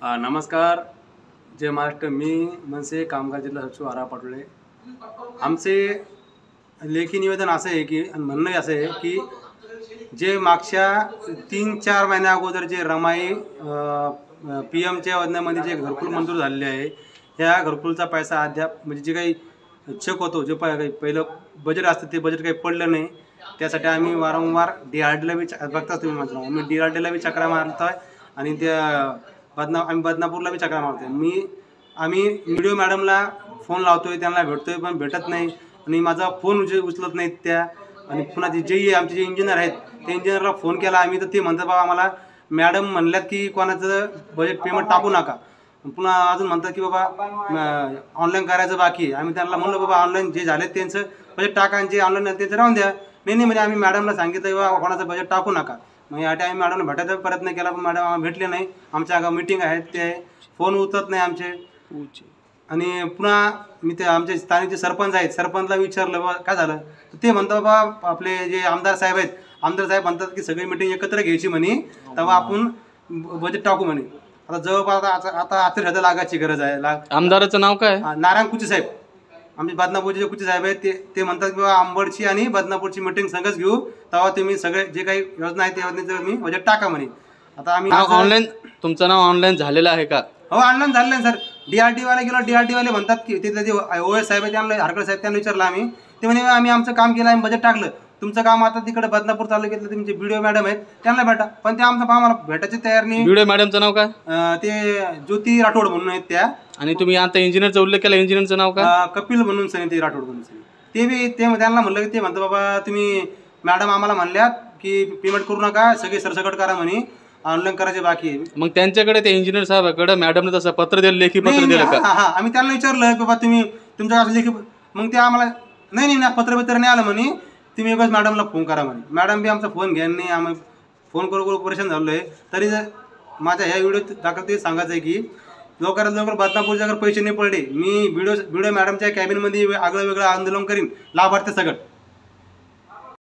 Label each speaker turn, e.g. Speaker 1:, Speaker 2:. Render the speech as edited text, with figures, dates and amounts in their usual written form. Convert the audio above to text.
Speaker 1: नमस्कार. जय महाराष्ट्र. मी मनसे कामगार जिल्हा सचिव आरा पाटोळे. आमचे लेखी निवेदन असं आहे की म्हणणं असं आहे की जे मागच्या 3-4 महिन्या अगोदर जे रमाई PM च्या योजनेमध्ये जे घरकुल मंजूर झालेले आहे, ह्या घरकुलचा पैसा अद्याप म्हणजे जे काही चेक होतो, जे पहिलं बजेट असतं ते बजेट काही पडलं नाही. त्यासाठी आम्ही वारंवार DRDला बी बघता तुम्ही म्हटलं, आम्ही DRDला बी चक्रा मारतो आहे आणि त्या आम्ही बदनापूरला बी चक्रा मारतोय. आम्ही व्हिडिओ मॅडमला फोन लावतोय, त्यांना भेटतोय पण भेटत नाही आणि माझा फोन उचलत नाहीत त्या. आणि पुन्हा जे आमचे जे इंजिनियर आहेत त्या इंजिनियरला फोन केला आम्ही, तर ते म्हणतात बाबा आम्हाला मॅडम म्हणल्यात की कोणाचं बजेट पेमेंट टाकू नका. पुन्हा अजून म्हणतात की बाबा ऑनलाईन करायचं बाकी आहे. आम्ही त्यांना म्हणलं बाबा ऑनलाईन जे झाले त्यांचं बजेट टाका आणि जे ऑनलाईन त्यांचं राहून द्या. नाही म्हणजे आम्ही मॅडमला सांगितलं बाबा कोणाचं बजेट टाकू नका. मग या टाईम मॅडमला भेटायचा प्रयत्न केला पण मॅडम आम्हाला भेटले नाही. आमच्या मीटिंग आहेत ते फोन उचलत नाही आमचे. आणि पुन्हा मी ते आमचे स्थानिक जे सरपंच आहेत सरपंचला विचारलं बाबा काय झालं, तर ते म्हणतात बाबा आपले जे आमदार साहेब आहेत आमदार साहेब म्हणतात की सगळी मीटिंग एकत्र घ्यायची म्हणे, तेव्हा आपण बजेट टाकू म्हणे. आता जवळपास आता आतर लागायची गरज आहे.
Speaker 2: आमदाराचं नाव काय?
Speaker 1: नारायण कुचे साहेब. आमचे बदनापूरचे जे कुचे साहेब आहेत ते म्हणतात की बाबा आंबडची आणि बदनापूरची मीटिंग संघच घेऊ, तेव्हा तुम्ही सगळे जे काही योजना आहे त्या योजनेचं तुम्ही बजेट टाका म्हणे. आता आम्ही
Speaker 2: ऑनलाईन तुमचं नाव ऑनलाईन झालेलं आहे का?
Speaker 1: हो ऑनलाईन झालेलं आहे सर. DRDवाले गेलो, DRDवाले म्हणतात की तिथले जे OS साहेब आहेत त्यांना हरकड साहेब त्यांना विचारलं आम्ही, ते म्हणे आम्ही आमचं काम केलं आम्ही बजेट टाकलं, तुमचं काम आता तिकडे बदनापूर तालुक्यातले तुमचे BDO मॅडम आहेत त्यांना भेटा. पण ते आमचं आम्हाला भेटायची तयार नाही.
Speaker 2: BDO मॅडमचं नाव काय?
Speaker 1: ते ज्योती राठोड म्हणून आहेत त्या.
Speaker 2: आणि तुम्ही आता इंजिनियरचा उल्लेख केला, इंजिनियरचं नाव काय?
Speaker 1: कपिल म्हणून सनी राठोड म्हणून ते बी त्यांना म्हणलं की ते म्हणतं बाबा तुम्ही मॅडम आम्हाला म्हणल्यात की पेमेंट करू नका, सगळे सरसकट करा म्हणे, ऑनलाईन करायचे बाकी आहे.
Speaker 2: मग त्यांच्याकडे ते इंजिनियर साहेबाकडे मॅडमने तसं पत्र दिलं, लेखी पत्र दिलं का?
Speaker 1: आम्ही त्यांना विचारलं की बाबा तुम्ही तुमच्या लेखी, मग ते आम्हाला नाही पत्र नाही आलं म्हणे, तुम्ही एकच मॅडमला फोन करा म्हणे. मॅडम बी आमचा फोन घ्या नाही, आम्ही फोन करू परेशान झालो आहे. तरी माझ्या ह्या व्हिडिओ दाखल ते सांगायचं आहे की लवकरात लवकर बदनापूरचे अगर पैसे नाही पडले, मी व्हिडिओ मॅडमच्या कॅबिनमध्ये आगळं वेगळं आंदोलन करीन लाभार्थी सगळं.